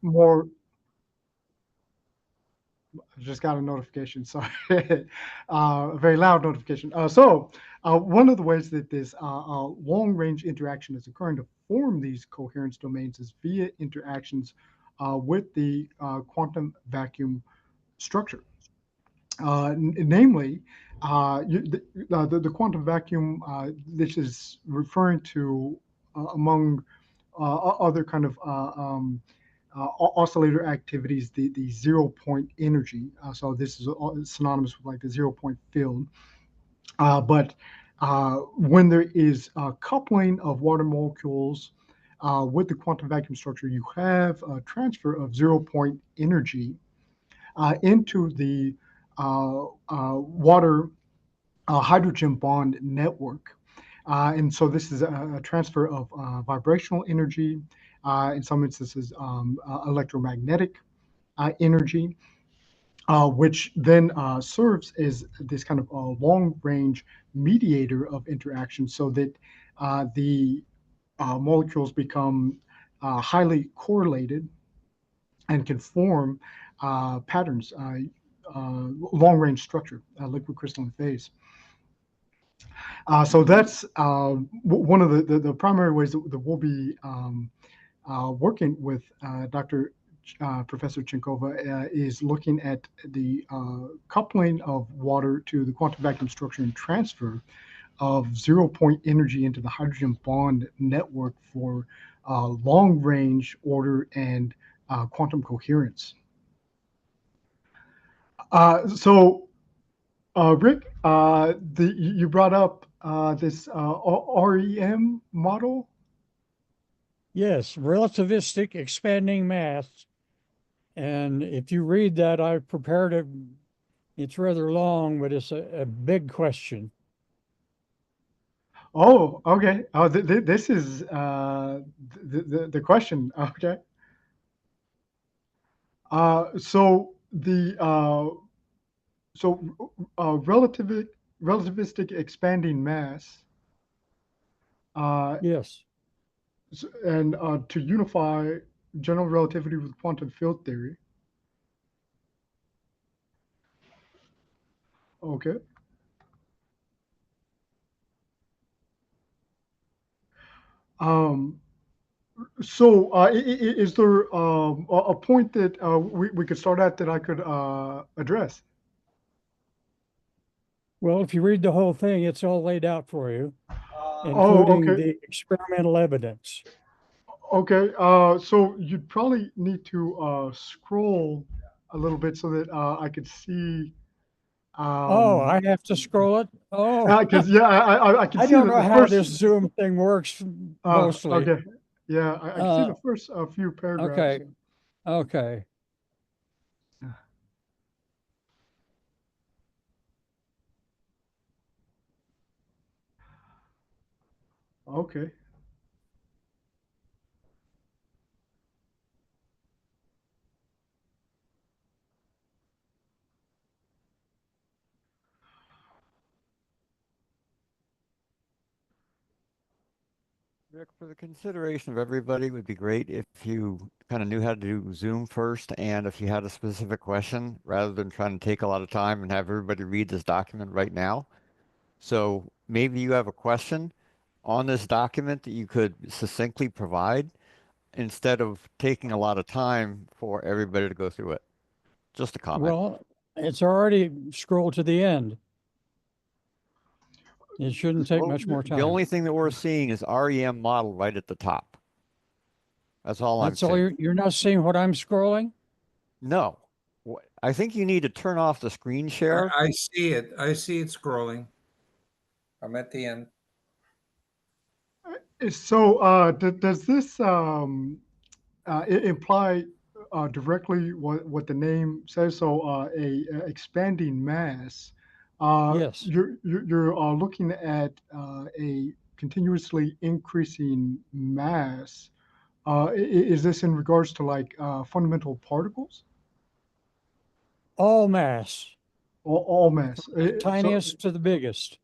more. I just got a notification. Sorry, a very loud notification. One of the ways that this long-range interaction is occurring to form these coherence domains is via interactions with the quantum vacuum structure. Namely, the quantum vacuum. This is referring to among other kind of oscillator activities, the 0 point energy. So this is synonymous with like the 0 point field. But when there is a coupling of water molecules with the quantum vacuum structure, you have a transfer of 0 point energy into the water hydrogen bond network. And so this is a transfer of vibrational energy, in some instances, electromagnetic energy, which then serves as this kind of long range mediator of interaction so that the molecules become highly correlated and can form patterns, long range structure, liquid crystalline phase. So that's one of the primary ways that we'll be working with Dr. Professor Chinkova is looking at the coupling of water to the quantum vacuum structure and transfer of 0 point energy into the hydrogen bond network for long range order and quantum coherence. So Rick, you brought up this REM model. Yes, relativistic expanding mass. And if you read that, I prepared it. It's rather long, but it's a big question. Oh, okay. Oh, this is the question. Okay. So the so relativistic expanding mass, uh, Yes. and to unify general relativity with quantum field theory. Okay. Um, so is there a point that we could start at that I could address? Well, if you read the whole thing, it's all laid out for you, Oh, including okay. the experimental evidence. Okay. So you'd probably need to scroll a little bit so that I could see. Oh, Um, I have to scroll it. Oh, because yeah, I can I see don't that know the how this first. Zoom thing works mostly. Okay. Yeah, I can see Uh, the first few paragraphs. okay. Okay. Okay. Rick, for the consideration of everybody, it would be great if you kind of knew how to do Zoom first, and if you had a specific question, rather than trying to take a lot of time and have everybody read this document right now. So maybe you have a question on this document that you could succinctly provide instead of taking a lot of time for everybody to go through it. Just a comment. Well, it's already scrolled to the end. It shouldn't take Well, much more the time. only thing that we're seeing is REM model right at the top. That's all I'm That's all seeing. you're not seeing what I'm scrolling? No. I think you need to turn off the screen share. I see it. I see it scrolling. I'm at the end. So does this imply directly what the name says? So a expanding mass. Yes. You're looking at a continuously increasing mass. Is this in regards to like fundamental particles? All mass, All mass. from the tiniest to the biggest,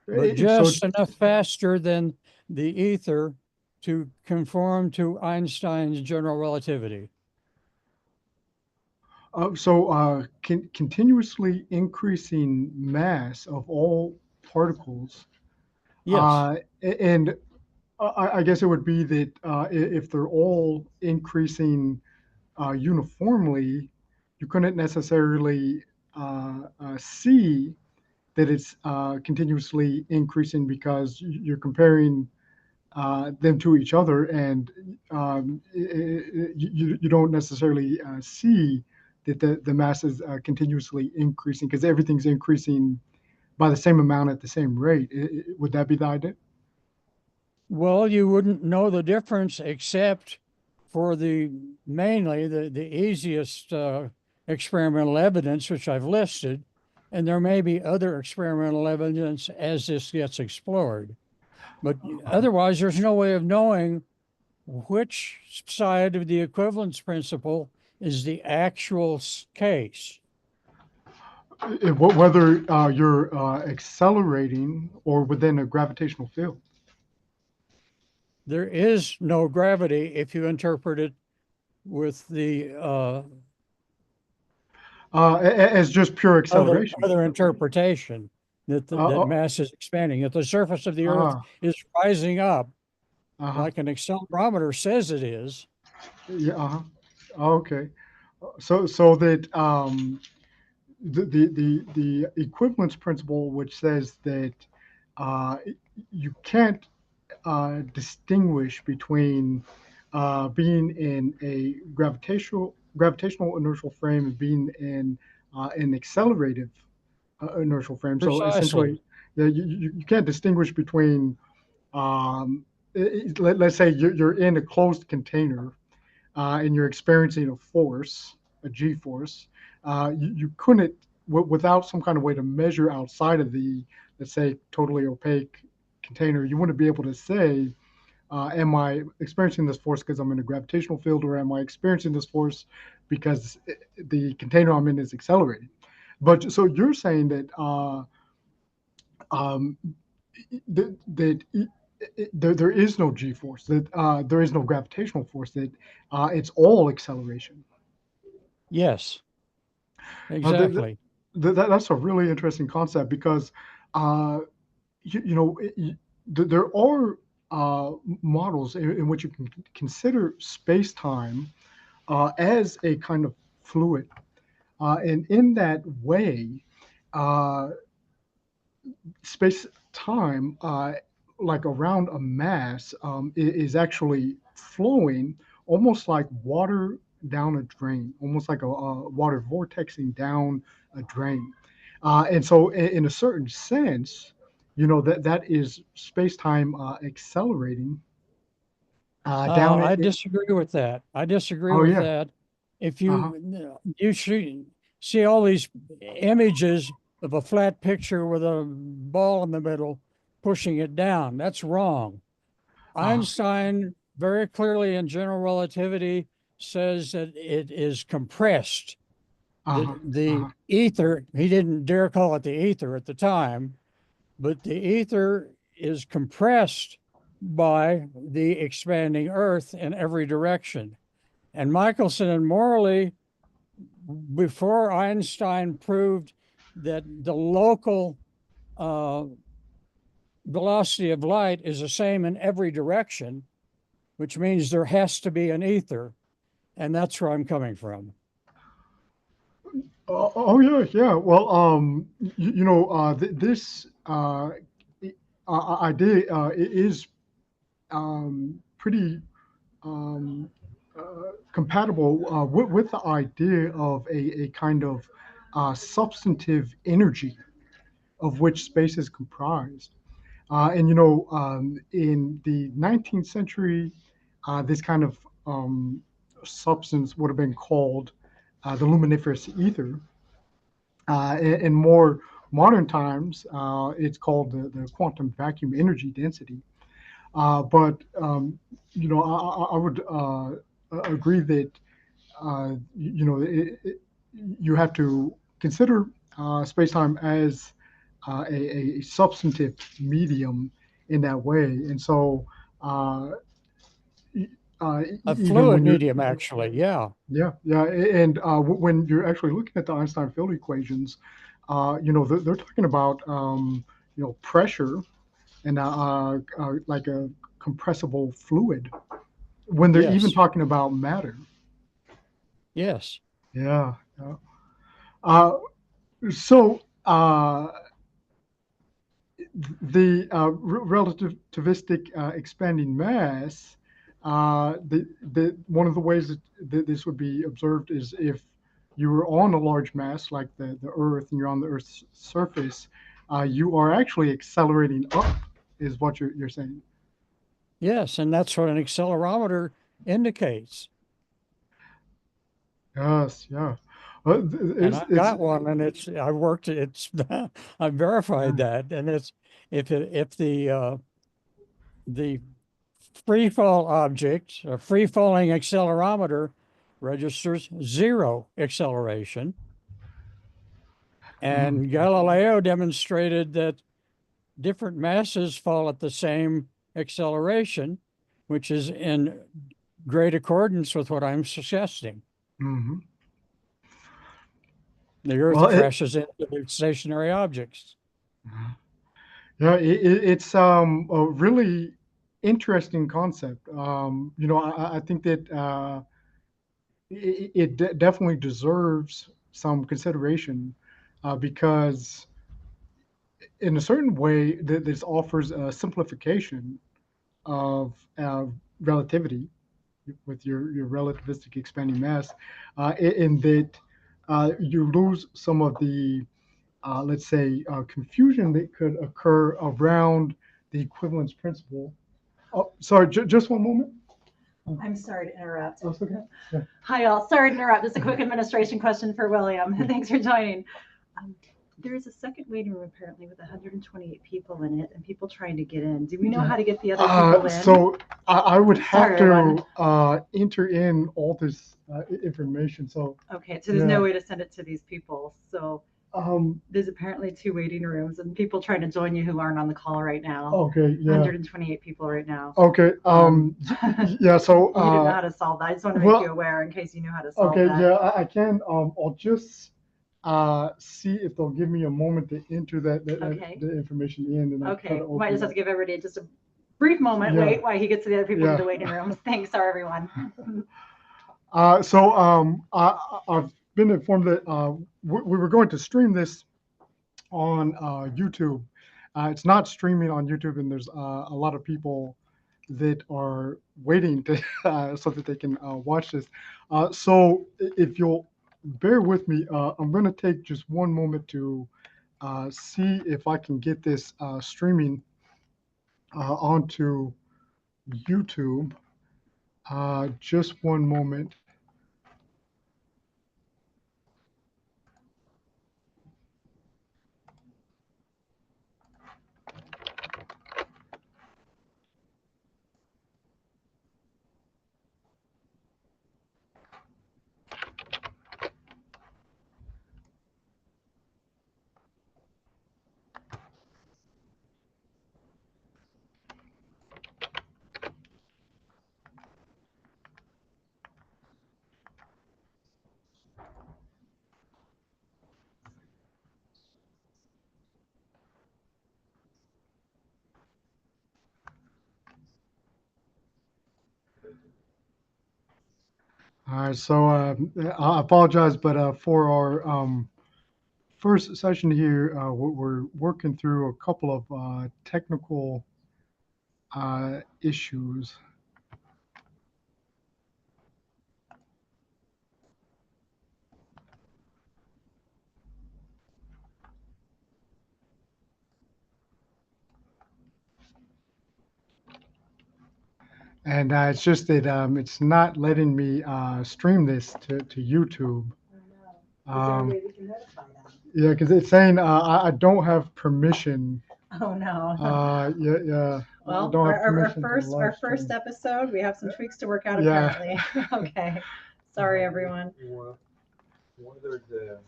but So just enough faster than the ether to conform to Einstein's general relativity. Continuously increasing mass of all particles, Yes. and I guess it would be that if they're all increasing uniformly, you couldn't necessarily see that it's continuously increasing because you're comparing them to each other, and you don't necessarily see that the mass is continuously increasing because everything's increasing by the same amount at the same rate. Would that be the idea? Well, you wouldn't know the difference except for mainly the easiest experimental evidence, which I've listed, and there may be other experimental evidence as this gets explored. But otherwise, there's no way of knowing which side of the equivalence principle is the actual case. Whether you're accelerating or within a gravitational field. There is no gravity if you interpret it with the As just pure acceleration. other interpretation that that mass is expanding, that the surface of the Earth is rising up, like an accelerometer says it is. Yeah. Okay. So that the equivalence principle, which says that uh, you can't distinguish between being in a gravitational inertial frame and being in an accelerative inertial frame. So Precisely. essentially, you can't distinguish between, let's say you're in a closed container and you're experiencing a force, a G force. You couldn't, without some kind of way to measure outside of the, let's say, totally opaque container, you wouldn't be able to say, am I experiencing this force because I'm in a gravitational field, or am I experiencing this force because the container I'm in is accelerating? But so you're saying that um, that there is no G force, that there is no gravitational force, that it's all acceleration. Yes, Uh, th- th- exactly. that's a really interesting concept because uh, you know there are models in which you can consider space-time as a kind of fluid, and in that way, uh, space-time, like around a mass, is actually flowing almost like water down a drain, almost like a water vortexing down a drain. And so, in a certain sense, that is space-time accelerating down I it. disagree with that. I disagree Oh with yeah. that. If Uh-huh. you see all these images of a flat picture with a ball in the middle pushing it down, that's wrong. Uh-huh. Einstein very clearly in general relativity says that it is compressed. Uh-huh. The Uh-huh. ether, he didn't dare call it the ether at the time, but the ether is compressed by the expanding Earth in every direction. And Michelson and Morley, before Einstein proved that the local uh, velocity of light is the same in every direction, which means there has to be an ether. And that's where I'm coming from. Oh yeah, yeah. Well, this idea is pretty compatible with the idea of a kind of substantive energy of which space is comprised. And in the 19th century, this kind of substance would have been called the luminiferous ether. In more modern times, it's called the quantum vacuum energy density. But I would agree that you have to consider space-time as a substantive medium in that way, and so A even fluid when you're medium, actually. Yeah. yeah, yeah, and when you're actually looking at the Einstein field equations, they're talking about pressure and like a compressible fluid when they're even Yes. talking about matter. Yes. Yeah, yeah. Uh, so the relativistic expanding mass, the one of the ways that this would be observed is if you were on a large mass like the Earth and you're on the Earth's surface, you are actually accelerating up, is what you're saying. Yes. And that's what an accelerometer indicates. Yes, yeah. And It's I've got one, and I worked it's I verified that, and it's if the free fall object, a free falling accelerometer, registers 0 acceleration, and Galileo demonstrated that different masses fall at the same acceleration, which is in great accordance with what I'm suggesting. mm-hmm. The Earth Well, crashes into the stationary objects. yeah, it's a really interesting concept. I think that it definitely deserves some consideration because, in a certain way, this offers a simplification of relativity with your relativistic expanding mass, in that you lose some of the let's say, confusion that could occur around the equivalence principle. Oh, sorry, just one moment. I'm sorry to interrupt. Oh, it's okay. Yeah. Hi, all. Sorry to interrupt. Just a quick administration question for William. Thanks for joining. There is a second waiting room apparently with 128 people in it and people trying to get in. Do we know how to get the other people in? So I would have Sorry, to enter in all this information. So Okay, so there's no way to send it to these people. So um, there's apparently 2 waiting rooms and people trying to join you who aren't on the call right now. okay, yeah. 128 people right now. Okay. Yeah. So You didn't know how to solve that. I just want to make you aware in case you knew how to solve okay. that. Yeah, I can. I'll just see if they'll give me a moment to enter Okay. the information in, and I'll try Okay, to we might open just have it. to give everybody just a brief moment, Yeah. wait, while he gets the other people Yeah. in the waiting rooms. Thanks, sorry, everyone. I've been informed that we were going to stream this on YouTube. It's not streaming on YouTube, and there's a lot of people that are waiting to so that they can watch this. So if you'll bear with me, I'm going to take just one moment to see if I can get this streaming onto YouTube. Just one moment. All right, so I apologize, but for our first session here, we're working through a couple of technical issues. And it's just that it's not letting me stream this to YouTube. We can notify them? Yeah, because it's saying I don't have permission. Oh, no. Yeah, yeah. I Well, don't have our permission to first live stream. episode, we have some tweaks to work out Yeah. apparently. Okay, sorry, everyone. Whether the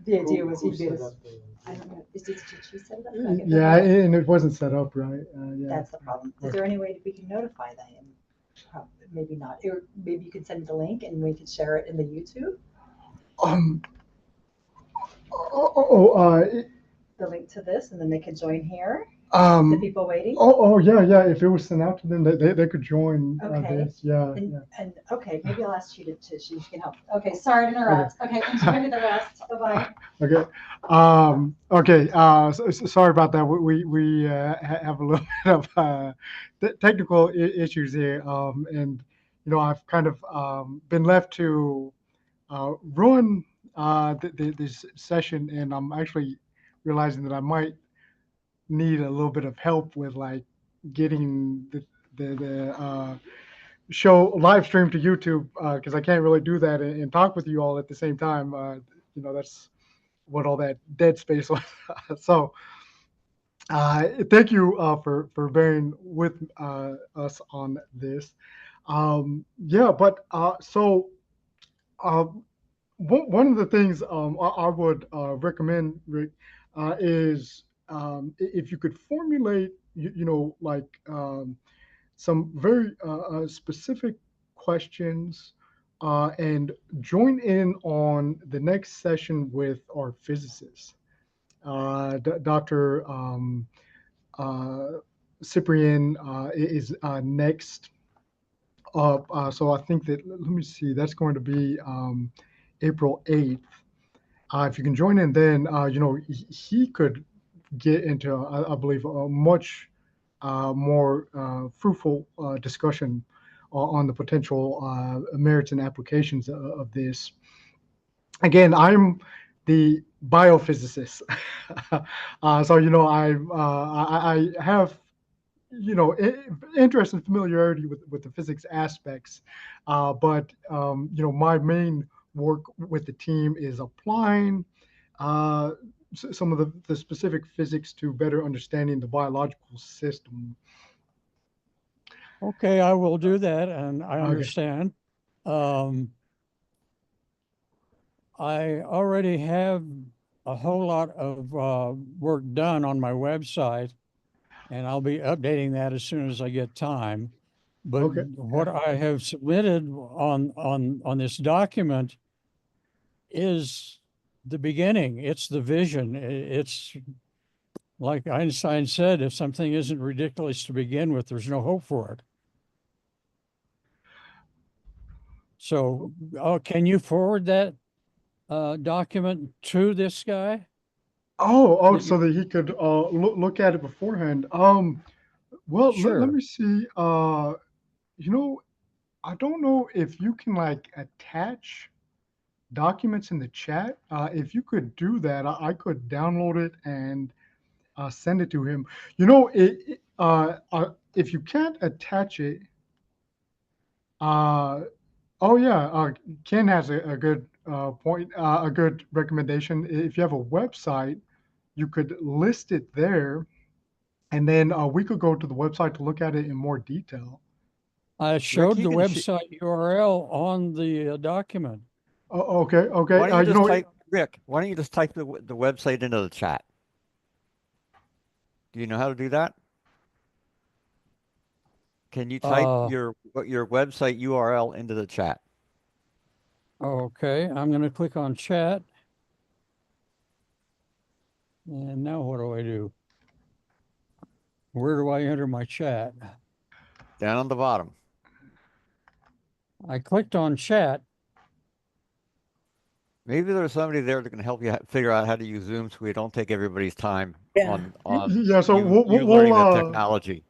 The idea was he'd be this. I don't know. Did she set it up? Can I get Yeah, her? and it wasn't set up right. Yeah. That's the problem. Is there any way we can notify them? Maybe not. Or maybe you could send the link and we could share it in the YouTube. Um. The link to this, and then they could join here. The Um. people waiting. Yeah. If it was sent out to them, they could join Okay. this. Yeah. And okay, maybe I'll ask you to she can help. Okay, sorry to interrupt. Okay, enjoy the rest. Bye bye. Okay. Okay. Sorry about that. We have a little bit of technical issues here. And I've kind of been left to ruin this session, and I'm actually realizing that I might need a little bit of help with like getting the show live stream to YouTube, because I can't really do that and talk with you all at the same time. That's what all that dead space was. So thank you for bearing with us on this. Yeah, but so one of the things I would recommend, Rick, is if you could formulate, like some very specific questions and join in on the next session with our physicists. Dr. Cyprian is next up. So I think that, let me see, that's going to be April 8th. If you can join in then, he could get into, I believe, a much more fruitful discussion on the potential merits and applications of this. Again, I'm the biophysicist, so I have interest and familiarity with the physics aspects, but my main work with the team is applying some of the specific physics to better understanding the biological system. Okay, I will do that, and I Okay. understand. I already have a whole lot of work done on my website, and I'll be updating that as soon as I get time. But Okay. what I have submitted on this document is the beginning. It's the vision. It's like Einstein said, if something isn't ridiculous to begin with, there's no hope for it. So, can you forward that document to this guy? So that he could look at it beforehand. Well, Sure. let me see. I don't know if you can like attach documents in the chat. If you could do that, I could download it and send it to him. If you can't attach it, Ken has a good point, a good recommendation. If you have a website, you could list it there, and then we could go to the website to look at it in more detail. I showed you the can website URL on the document. Oh, okay. Why don't you just type, Rick, why don't you just type the website into the chat? Do you know how to do that? Can you type your website URL into the chat? Okay, I'm going to click on chat. And now what do I do? Where do I enter my chat? Down on the bottom. I clicked on chat. Maybe there's somebody there that can help you figure out how to use Zoom so we don't take everybody's time on so you learning the technology.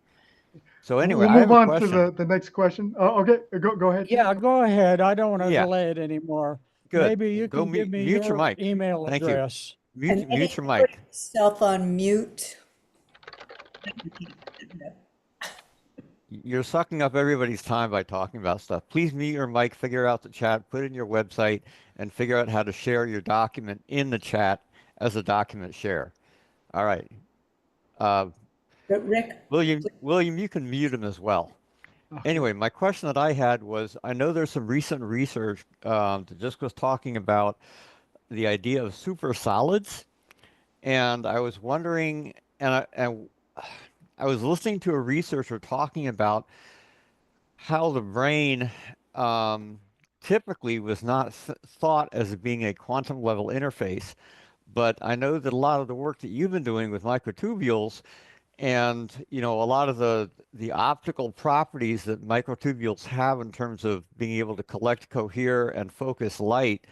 So anyway, we'll I have move a on question. to the next question. Okay, go ahead. Yeah, go ahead. I don't want to Yeah. delay it anymore. Good. Maybe you Go can give me mute your your mic. email Thank you. address. Mute your Put mic. yourself on mute. You're sucking up everybody's time by talking about stuff. Please mute your mic, figure out the chat, put it in your website, and figure out how to share your document in the chat as a document share. All right. But Rick, William, you can mute him as well. Anyway, my question that I had was, I know there's some recent research that just was talking about the idea of super solids, and I was wondering, and I was listening to a researcher talking about how the brain um, typically was not thought as being a quantum level interface. But I know that a lot of the work that you've been doing with microtubules and a lot of the optical properties that microtubules have in terms of being able to collect, cohere, and focus light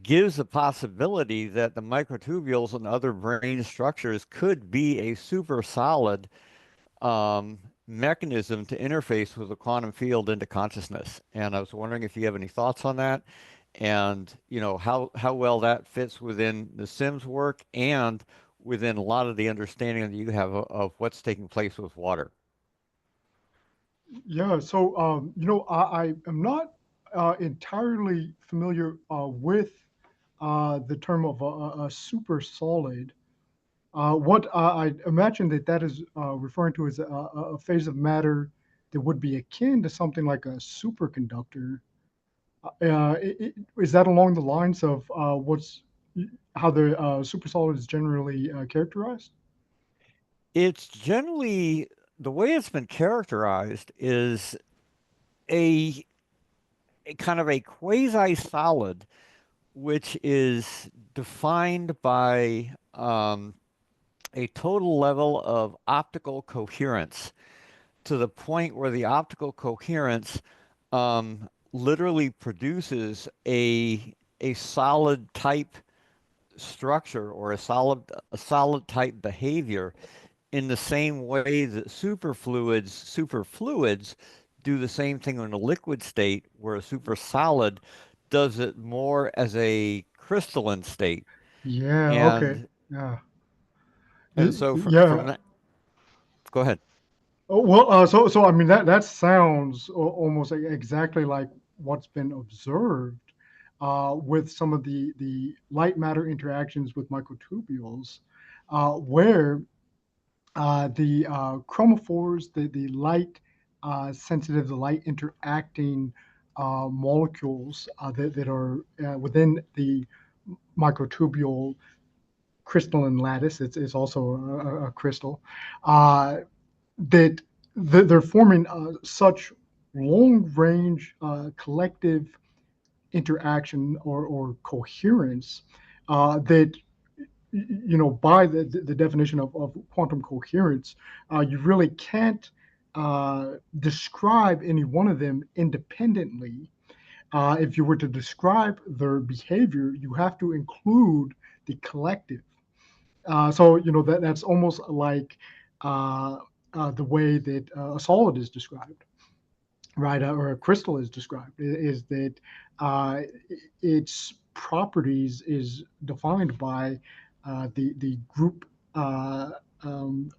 gives the possibility that the microtubules and other brain structures could be a super solid mechanism to interface with the quantum field into consciousness. And I was wondering if you have any thoughts on that, and how well that fits within Nassim's work and within a lot of the understanding that you have of what's taking place with water. Yeah, so I am not entirely familiar with the term of a super solid. What I imagine that is referring to is a phase of matter that would be akin to something like a superconductor. Is that along the lines of how the supersolid is generally characterized? It's generally the way it's been characterized is a, a kind of a quasi-solid, which is defined by a total level of optical coherence to the point where the optical coherence literally produces a solid type structure or a solid type behavior in the same way that superfluids do the same thing in a liquid state, where a super solid does it more as a crystalline state. Yeah. Okay. And Yeah. and so from Yeah. that, go ahead. Oh, well, so I mean that sounds almost exactly like what's been observed with some of the light matter interactions with microtubules, where the chromophores, the light sensitive, the light interacting molecules that are within the microtubule crystalline lattice. It's also a crystal. That they're forming such long range collective interaction or coherence that by the definition of quantum coherence, you really can't describe any one of them independently. If you were to describe their behavior, you have to include the collective. So that's almost like uh, the way that a solid is described, right? Or a crystal is described, is that uh, its properties is defined by the group um,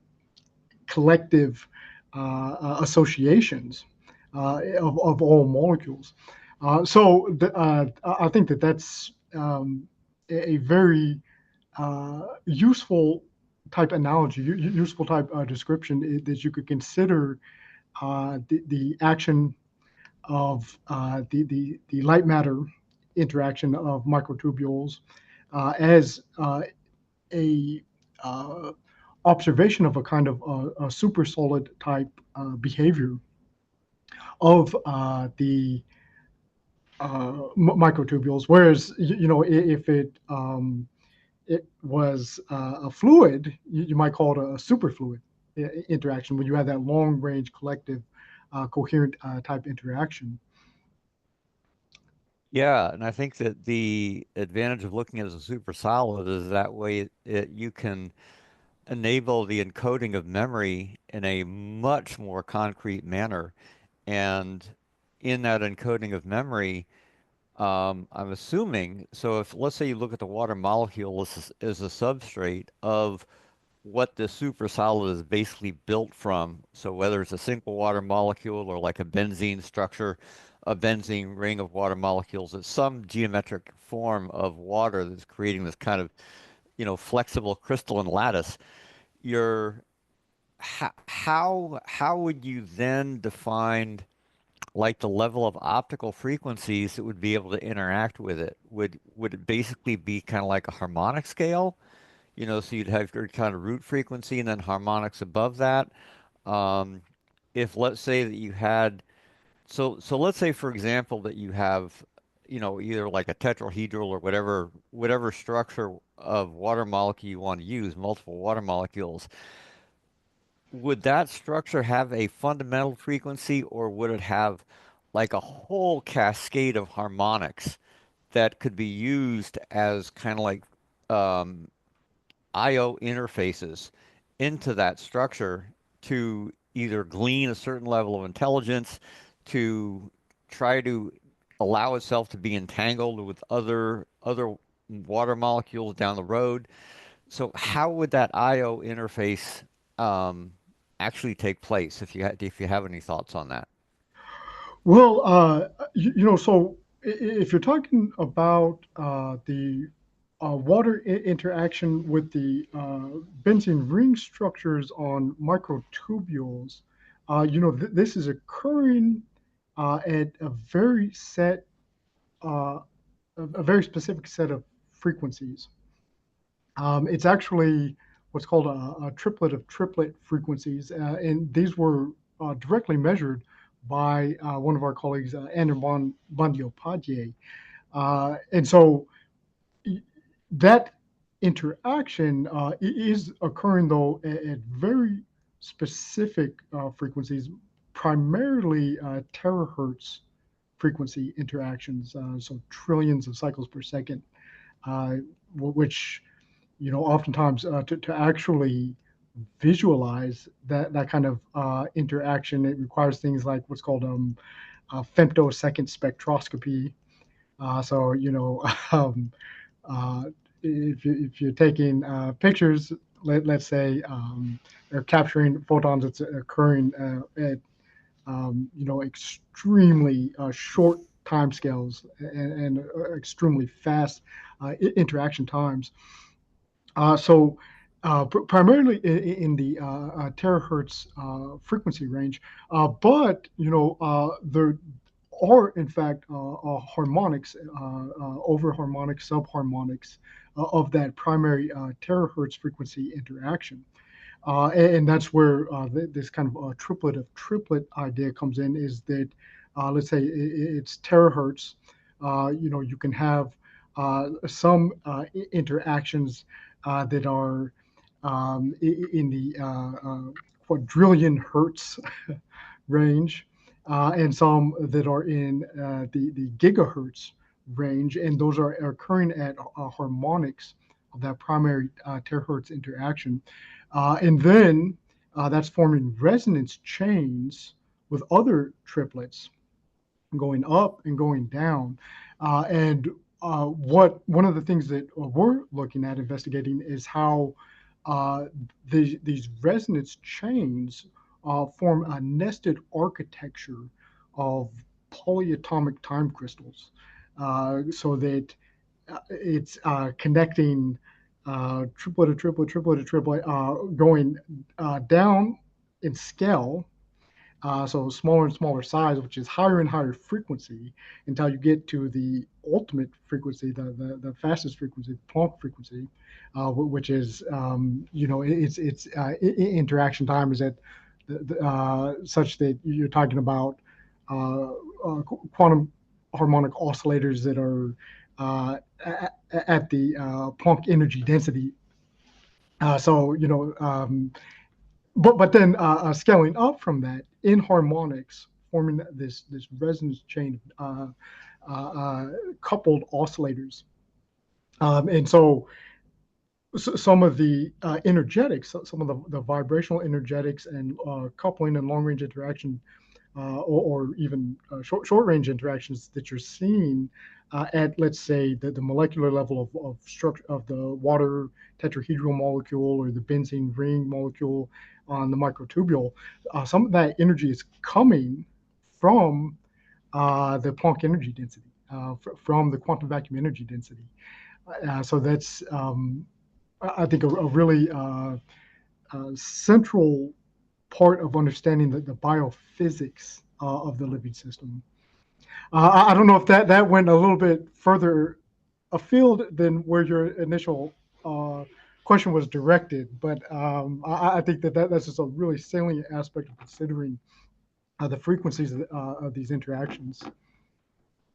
collective associations of all molecules. I think that's a very useful type analogy, useful type description that you could consider the action of the light matter interaction of microtubules as a observation of a kind of a super solid type behavior of the microtubules. Whereas, if it was a fluid, you might call it a superfluid interaction when you have that long range collective coherent type interaction. Yeah, and I think that the advantage of looking at it as a super solid is that way you can enable the encoding of memory in a much more concrete manner. And in that encoding of memory, I'm assuming, so if let's say you look at the water molecule as a substrate of what the super solid is basically built from. So whether it's a single water molecule or like a benzene structure, a benzene ring of water molecules, it's some geometric form of water that's creating this kind of, flexible crystalline lattice. You're how would you then define like the level of optical frequencies that would be able to interact with it? Would it basically be kind of like a harmonic scale? You know, so you'd have your kind of root frequency and then harmonics above that. Um, if let's say that you had, so let's say for example that you have, you know, either like a tetrahedral or whatever structure of water molecule you want to use, multiple water molecules, would that structure have a fundamental frequency or would it have like a whole cascade of harmonics that could be used as kind of like um, I/O interfaces into that structure to either glean a certain level of intelligence, to try to allow itself to be entangled with other water molecules down the road? So how would that I/O interface um, actually take place if you have any thoughts on that? Well, so if you're talking about the water interaction with the benzene ring structures on microtubules, this is occurring at uh, a very specific set of frequencies. It's actually what's called a triplet of triplet frequencies, and these were directly measured by one of our colleagues, Andrew Bandyopadhyay. And so that interaction is occurring, though, at very specific frequencies, primarily terahertz frequency interactions, so trillions of cycles per second, which oftentimes to actually visualize that kind of interaction, it requires things like what's called femtosecond spectroscopy. So um, uh, if you're taking pictures, let's say, or capturing photons that's occurring at extremely short time scales and extremely fast interaction times. Primarily in the terahertz frequency range, but there are in fact harmonics, over harmonics, subharmonics of that primary terahertz frequency interaction. And that's where this kind of triplet of triplet idea comes in, is that let's say it's terahertz. You can have some interactions that are in the quadrillion hertz range, and some that are in the gigahertz range, and those are occurring at harmonics of that primary terahertz interaction. And then that's forming resonance chains with other triplets going up and going down. And what one of the things that we're looking at investigating is how these resonance chains form a nested architecture of polyatomic time crystals, so that it's connecting triplet to triplet, triplet to triplet, going down in scale, so smaller and smaller size, which is higher and higher frequency, until you get to the ultimate frequency, the fastest frequency, the Planck frequency, which is its interaction time is at such that you're talking about quantum harmonic oscillators that are at the Planck energy density. But then scaling up from that in harmonics, forming this resonance chain of coupled oscillators. And so some of the energetics, some of the vibrational energetics and coupling and long range interaction, or even short range interactions that you're seeing at, let's say, the molecular level of structure of the water tetrahedral molecule or the benzene ring molecule on the microtubule. Some of that energy is coming from the Planck energy density, from the quantum vacuum energy density. So that's, I think, a really central part of understanding the biophysics of the living system. I don't know if that went a little bit further afield than where your initial question was directed, but I think that's just a really salient aspect of considering the frequencies of these interactions.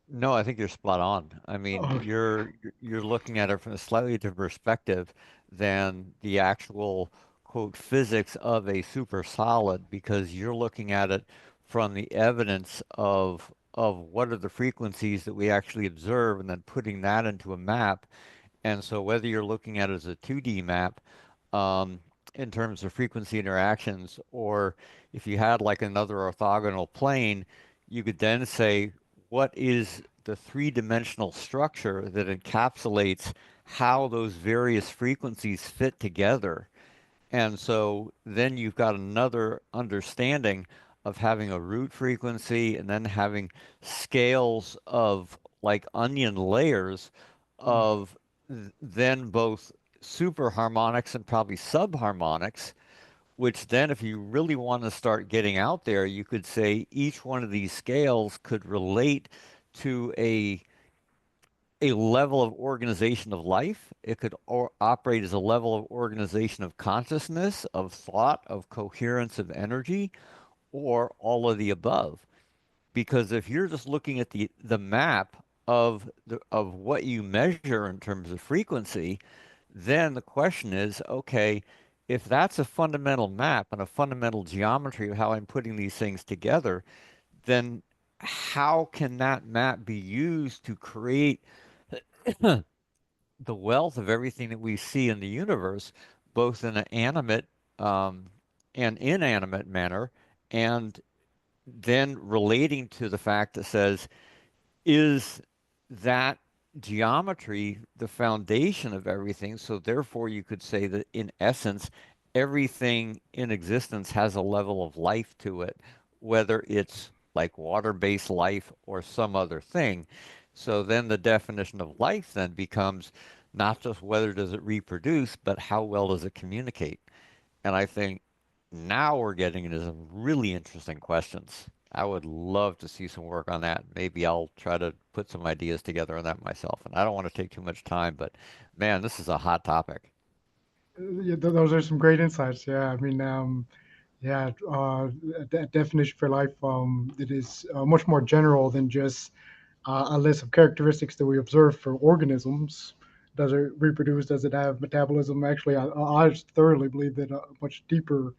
No, I think you're spot on. I mean, Okay. you're looking at it from a slightly different perspective than the actual quote physics of a super solid because you're looking at it from the evidence of what are the frequencies that we actually observe and then putting that into a map. And so whether you're looking at it as a 2D map, um, in terms of frequency interactions, or if you had like another orthogonal plane, you could then say, what is the three-dimensional structure that encapsulates how those various frequencies fit together? And so then you've got another understanding of having a root frequency and then having scales of like onion layers of then both super harmonics and probably subharmonics, which then if you really want to start getting out there, you could say each one of these scales could relate to a level of organization of life. It could operate as a level of organization of consciousness, of thought, of coherence of energy, or all of the above. Because if you're just looking at the map of what you measure in terms of frequency, then the question is, okay, if that's a fundamental map and a fundamental geometry of how I'm putting these things together, then how can that map be used to create the wealth of everything that we see in the universe, both in an animate um, and inanimate manner, and then relating to the fact that says, is that geometry the foundation of everything? So therefore, you could say that in essence, everything in existence has a level of life to it, whether it's like water-based life or some other thing. So then the definition of life then becomes not just whether does it reproduce, but how well does it communicate? And I think now we're getting into some really interesting questions. I would love to see some work on that. Maybe I'll try to put some ideas together on that myself. And I don't want to take too much time, but man, this is a hot topic. Yeah, those are some great insights. Yeah, I mean, yeah, that definition for life, it is much more general than just a list of characteristics that we observe for organisms. Does it reproduce? Does it have metabolism? Actually, I thoroughly believe that a much deeper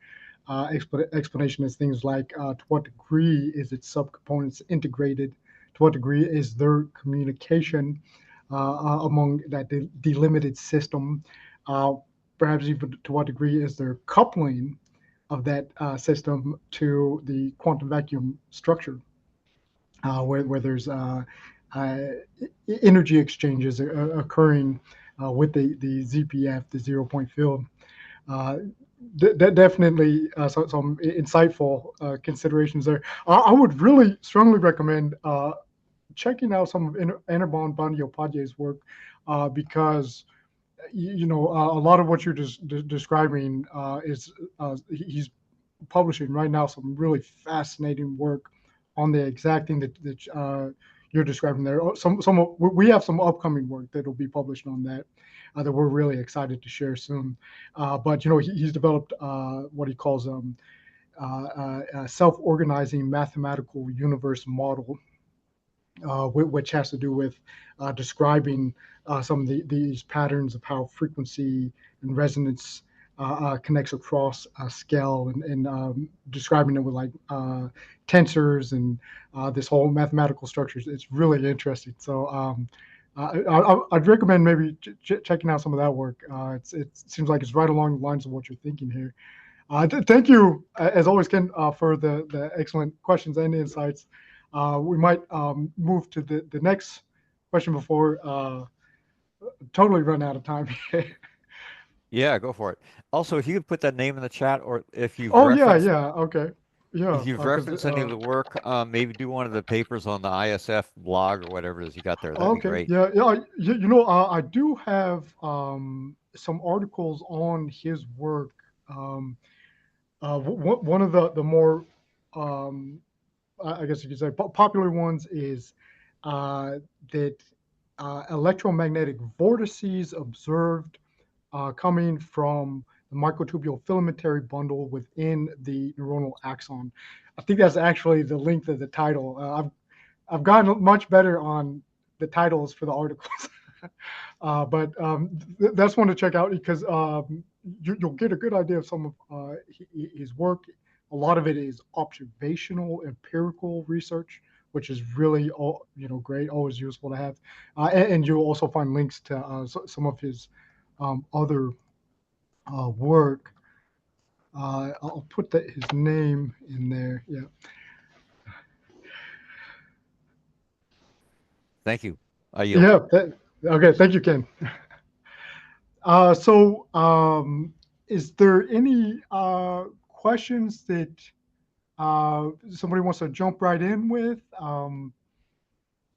explanation is things like to what degree is its subcomponents integrated? To what degree is their communication among that delimited system? Uh, Perhaps even to what degree is there coupling of that system to the quantum vacuum structure, where there's uh, energy exchanges occurring with the ZPF, the zero point field. Uh, Definitely some insightful considerations there. I would really strongly recommend checking out some of Anirban Bandyopadhyay's work because a lot of what you're just describing is he's publishing right now some really fascinating work on the exact thing that you're describing there. We have some upcoming work that will be published on that we're really excited to share soon. But he's developed what he calls a self-organizing mathematical universe model, which has to do with describing some of these patterns of how frequency and resonance connects across a scale, and describing it with like tensors and this whole mathematical structures. It's really interesting. So I'd recommend maybe checking out some of that work. It seems like it's right along the lines of what you're thinking here. Thank you, as always, Ken, for the excellent questions and insights. We might move to the next question before totally run out of time. Yeah, go for it. Also, if you could put that name in the chat, or if you've Oh yeah, referenced yeah, okay, yeah, if you've because referenced any of the work, maybe do one of the papers on the ISF blog or whatever it is you got there. That'd be okay, great. yeah, yeah. I do have some articles on his work. One of the more um, I guess you could say, popular ones is that electromagnetic vortices observed coming from the microtubule filamentary bundle within the neuronal axon. I think that's actually the length of the title. I've gotten much better on the titles for the articles. But that's one to check out because you'll get a good idea of some of his work. A lot of it is observational, empirical research, which is really great, always useful to have. And you'll also find links to some of his other work. I'll put his name in there. Yeah. Thank you. I yield. Yeah. Okay. Thank you, Ken. Is there any questions that somebody wants to jump right in with?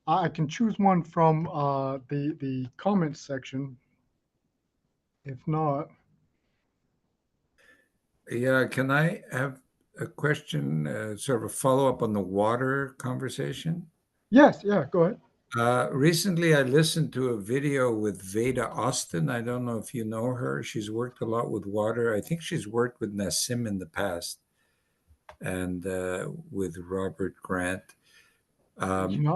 I can choose one from the comments section. If not, Yeah, can I have a question, sort of a follow-up on the water conversation? yes, yeah, go ahead. Recently, I listened to a video with Veda Austin. I don't know if you know her. She's worked a lot with water. I think she's worked with Nassim in the past and with Robert Grant. And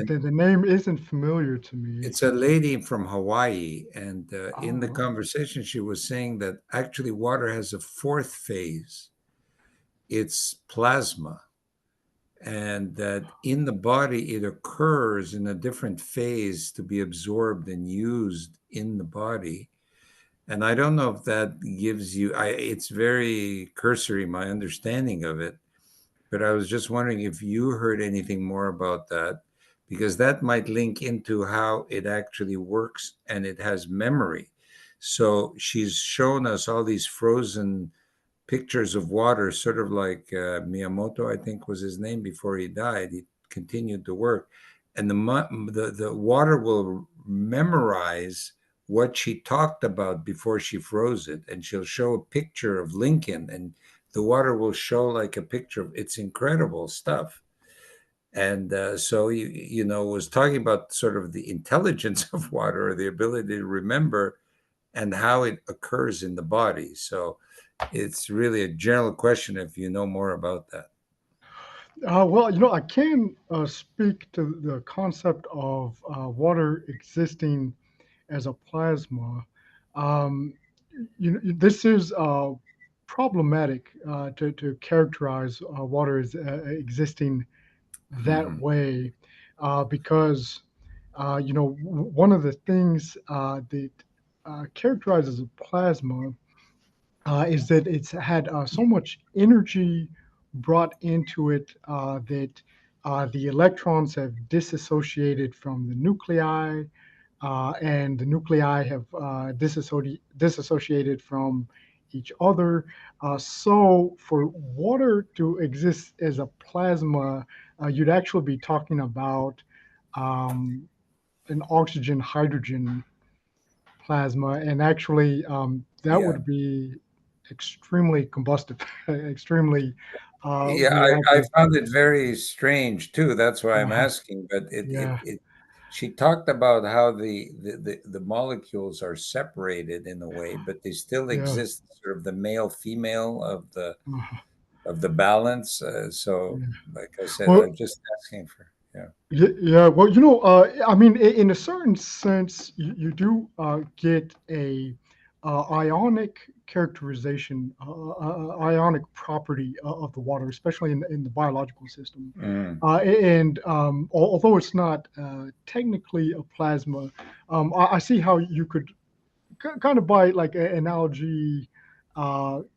The name isn't familiar to me. it's a lady from Hawaii. And in the Oh, conversation, she was saying that actually water has a fourth phase. It's plasma. And that in the body, it occurs in a different phase to be absorbed and used in the body. And I don't know if that gives you, it's very cursory, my understanding of it. But I was just wondering if you heard anything more about that, because that might link into how it actually works and it has memory. So she's shown us all these frozen pictures of water, sort of like Miyamoto, I think was his name before he died. He continued to work. And the water will memorize what she talked about before she froze it. And she'll show a picture of Lincoln, and the water will show like a picture of it's incredible stuff. And so, was talking about sort of the intelligence of water or the ability to remember and how it occurs in the body. So it's really a general question if you know more about that. Well, I can speak to the concept of water existing as a plasma. Um, this is problematic to characterize water as existing that Mhm. way because one of the things that characterizes a plasma is that it's had so much energy brought into it that the electrons have disassociated from the nuclei, and the nuclei have disassociated from each other. So, for water to exist as a plasma, you'd actually be talking about um, an oxygen hydrogen plasma, and actually that Yeah. would be extremely combustive, extremely Yeah, I reactive. found it very strange too. That's why I'm Uh, asking. But yeah, she talked about how the molecules are separated in a way, but they still yeah, exist, sort of the male female uh, of the balance. So, yeah. like I said, Well, I'm just asking for, yeah. yeah. Well, I mean, in a certain sense, you do get a ionic characterization, ionic property of the water, especially in the biological system. Mm, And although it's not technically a plasma, I see how you could kind of by like an analogy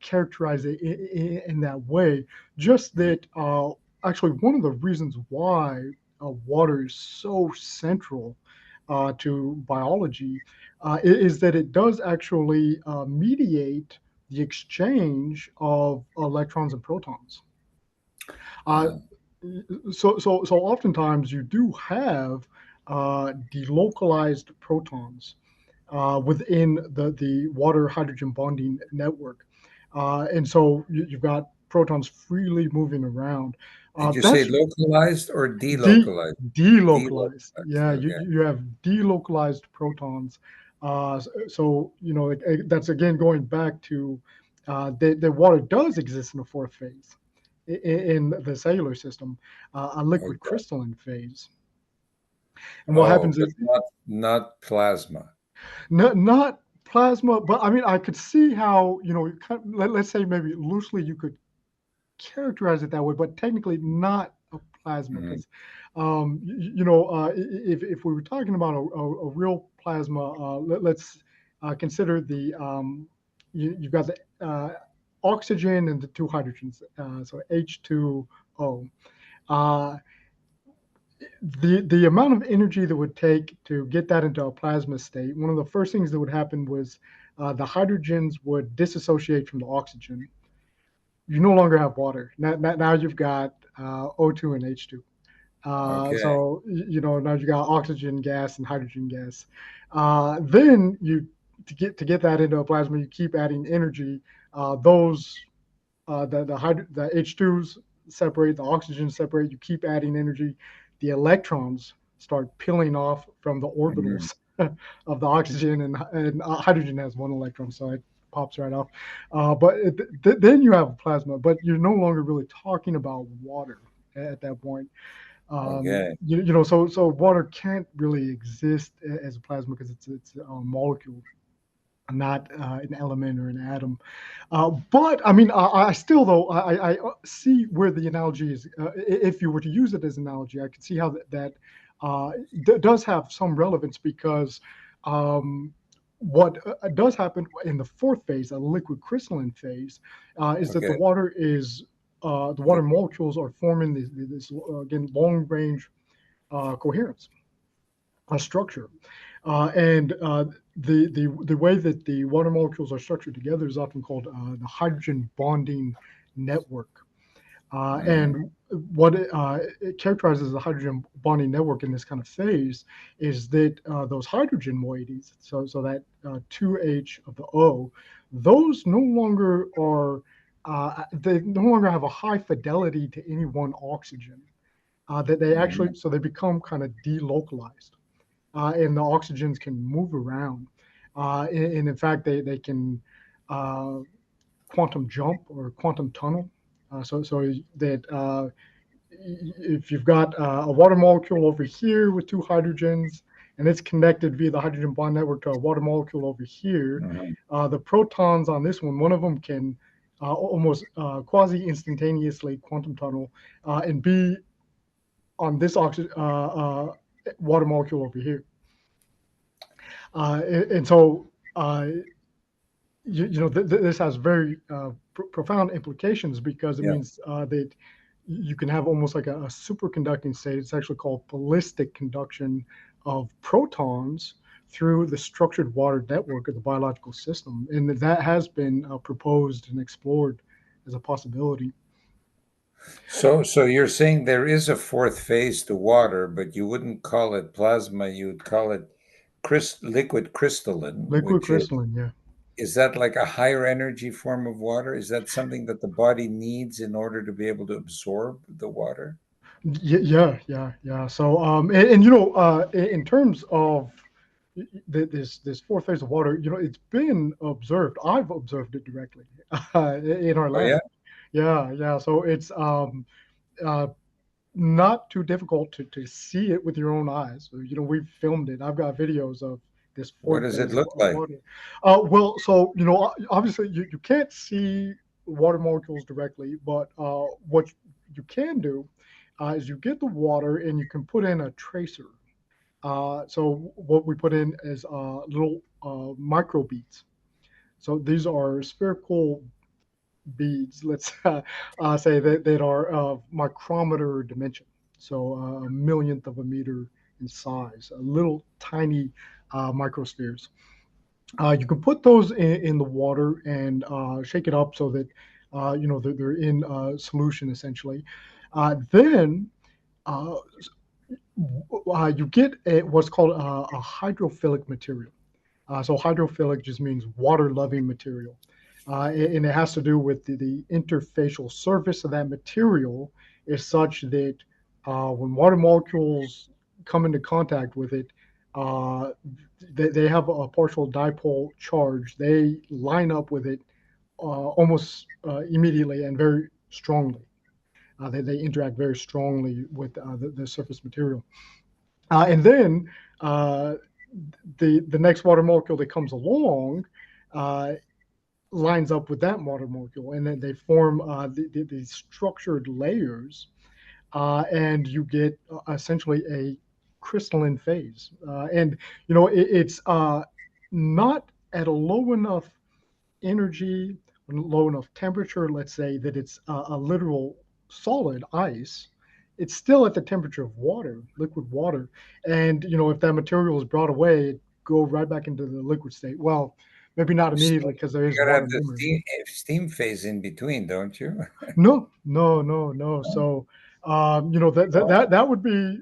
characterize it in that way. Just that actually one of the reasons why water is so central to biology is that it does actually mediate the exchange of electrons and protons. Uh, uh, so oftentimes you do have delocalized protons within the water hydrogen bonding network. And so you've got protons freely moving around. Did you say That's localized or de delocalized? delocalized. Delocalized. Yeah, Okay. you have delocalized protons. So that's again going back to the water does exist in a fourth phase in the cellular system, a liquid Okay. crystalline phase. And what Oh, happens but is not plasma. not plasma, but I mean I could see how let's say maybe loosely you could characterize it that way, but technically not a plasma Mhm. because, if we were talking about a real plasma, let's consider you've got the oxygen and the two hydrogens, so H2O. Uh, the amount of energy that would take to get that into a plasma state, one of the first things that would happen was the hydrogens would dissociate from the oxygen. You no longer have water. Now you've got O2 and H2. Okay. Now you got oxygen gas and hydrogen gas. Then you to get that into a plasma, you keep adding energy. The H2s separate, the oxygen separate. You keep adding energy. The electrons start peeling off from the Mhm. orbitals of the oxygen, and hydrogen has one electron, so it pops right off. Then you have plasma, but you're no longer really talking about water at that point. Okay. So water can't really exist as a plasma because it's a molecule, not an element or an atom. But I mean, I still though I see where the analogy is. If you were to use it as an analogy, I could see how does have some relevance because what does happen in the fourth phase, a liquid crystalline phase, is that Okay. the water molecules are forming this again long range coherence structure. And the way that the water molecules are structured together is often called the hydrogen bonding network. Mhm. And what it characterizes the hydrogen bonding network in this kind of phase is that those hydrogen moieties, so that 2H of the O, those no longer are they no longer have a high fidelity to any one oxygen. That they Mhm. actually so they become kind of delocalized, and the oxygens can move around. And in fact, they can uh, quantum jump or quantum tunnel. So that if you've got a water molecule over here with two hydrogens, and it's connected via the hydrogen bond network to a water molecule over here, Mhm. the protons on this one of them can almost quasi instantaneously quantum tunnel and be on this water molecule over here. And so this has very profound implications because it Yeah. means that you can have almost like a superconducting state. It's actually called ballistic conduction of protons through the structured water network of the biological system, and that has been proposed and explored as a possibility. So you're saying there is a fourth phase to water, but you wouldn't call it plasma, you would call it liquid crystalline, Liquid which crystalline, yeah. is that like a higher energy form of water? Is that something that the body needs in order to be able to absorb the water? Yeah. So, in terms of this fourth phase of water, it's been observed. I've observed it directly in our Oh yeah? lab. Yeah. So it's uh, not too difficult to see it with your own eyes. So, we've filmed it. I've got videos of this What fourth does it phase look of like? water. Well, so obviously you can't see water molecules directly, but what you can do is you get the water and you can put in a tracer. So what we put in is little microbeads. So these are spherical beads, let's say that are of micrometer dimension, so a millionth of a meter in size, little tiny microspheres. You can put those in the water and shake it up so that they're in solution essentially. Then uh, you get what's called a hydrophilic material. So hydrophilic just means water-loving material, and it has to do with the interfacial surface of that material is such that when water molecules come into contact with it, uh, they have a partial dipole charge. They line up with it almost immediately and very strongly. They interact very strongly with the surface material. And then the next water molecule that comes along lines up with that water molecule, and then they form these structured layers, and you get essentially a crystalline phase. And it's not at a low enough energy, low enough temperature, let's say, that it's a literal solid ice. It's still at the temperature of water, liquid water. And if that material is brought away, it go right back into the liquid state. Well, maybe not immediately because there is You gotta water have the memory. steam phase in between, don't you? No, no, no, no. So, that would be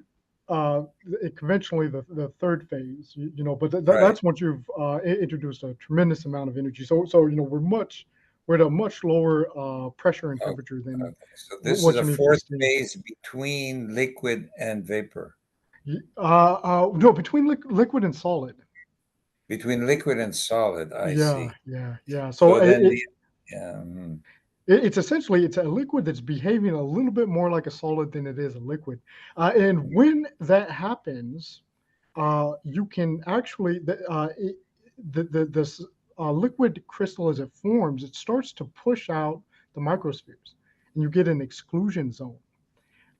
conventionally the third phase, but Right. that's once you've introduced a tremendous amount of energy. So, we're at a much lower pressure and temperature than Okay. So this is what a you need for fourth steam. phase between liquid and vapor. No, between liquid and solid. Between liquid and solid, I see. Yeah. So So then yeah. it's essentially it's a liquid that's behaving a little bit more like a solid than it is a liquid, and when that happens, you can actually this liquid crystal as it forms, it starts to push out the microspheres, and you get an exclusion zone,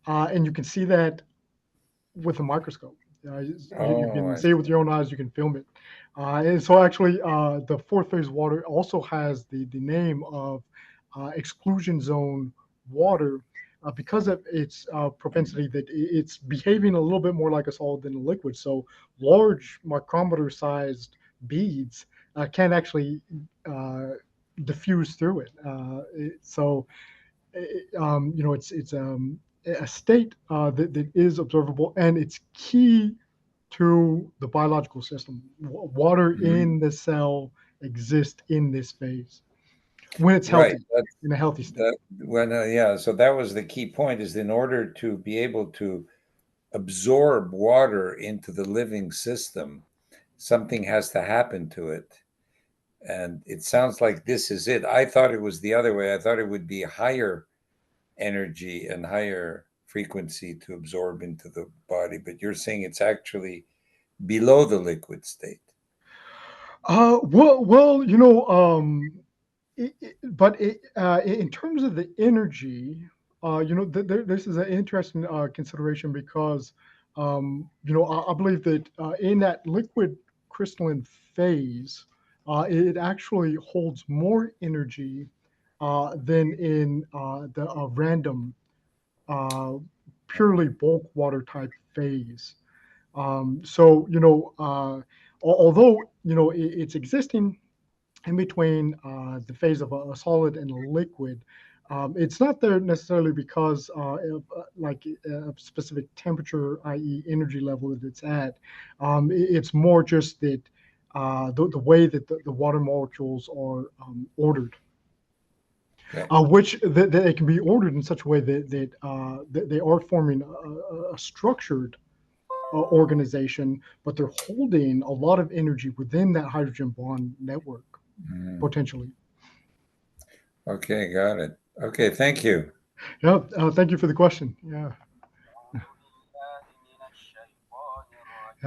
and you can see that with a microscope. You Oh, can I see it with see. your own eyes. You can film it, and so actually, the fourth phase water also has the name of exclusion zone water because of its propensity that it's behaving a little bit more like a solid than a liquid. So large micrometer-sized beads can actually diffuse through it. It's a state that is observable, and it's key to the biological system. Water Mhm. in the cell exists in this phase when it's Right. healthy, in a healthy state. Yeah. So that was the key point: is in order to be able to absorb water into the living system, something has to happen to it. And it sounds like this is it. I thought it was the other way. I thought it would be higher energy and higher frequency to absorb into the body, but you're saying it's actually below the liquid state. Well, but in terms of the energy, this is an interesting consideration because, I believe that in that liquid crystalline phase, it actually holds more energy than in the random, uh, purely bulk water type phase. So, although, it's existing in between the phase of a solid and a liquid. It's not there necessarily because of like a specific temperature, i.e., energy level that it's at. It's more just that the way that the water molecules are ordered, Okay. which that they can be ordered in such a way that they are forming a structured organization, but they're holding a lot of energy within that hydrogen bond network potentially. Okay, got it. Okay, thank you. Yeah, thank you for the question. Yeah.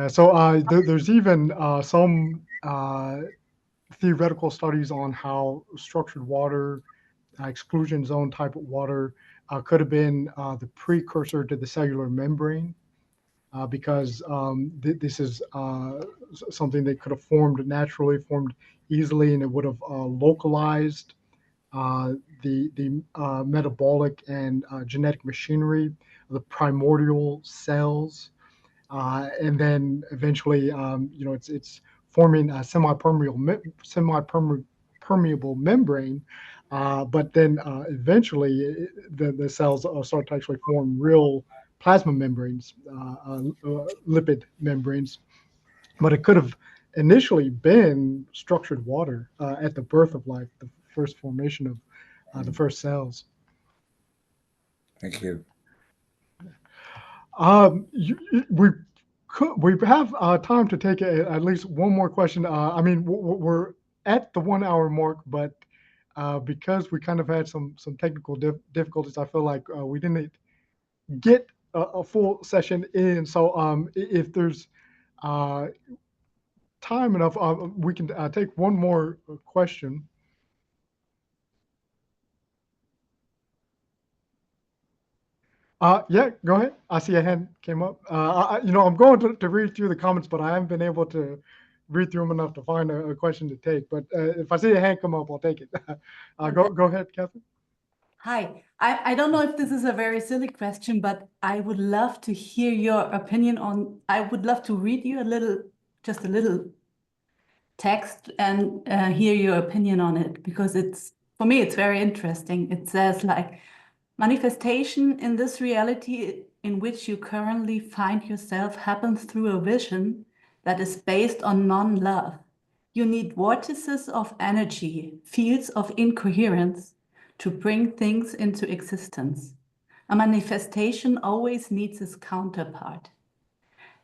So there's even some theoretical studies on how structured water, exclusion zone type of water, could have been the precursor to the cellular membrane, because this is something that could have formed naturally, formed easily, and it would have localized uh, the metabolic and genetic machinery of the primordial cells, and then eventually, it's forming a semi-permeable membrane. But then eventually, the cells start to actually form real plasma membranes, lipid membranes. But it could have initially been structured water at the birth of life, the first formation of the first cells. Thank you. We have time to take at least one more question. I mean, we're at the 1 hour mark, but because we kind of had some technical difficulties, I feel like we didn't get a full session in. So if there's uh, time enough, we can take one more question. Yeah, go ahead. I see a hand came up. I'm going to read through the comments, but I haven't been able to read through them enough to find a question to take. But if I see a hand come up, I'll take it. Go ahead, Catherine. Hi, I don't know if this is a very silly question, but I would love to hear your opinion on, I would love to read you just a little text and hear your opinion on it, because for me, it's very interesting. It says like, manifestation in this reality in which you currently find yourself happens through a vision that is based on non-love. You need vortices of energy, fields of incoherence to bring things into existence. A manifestation always needs its counterpart.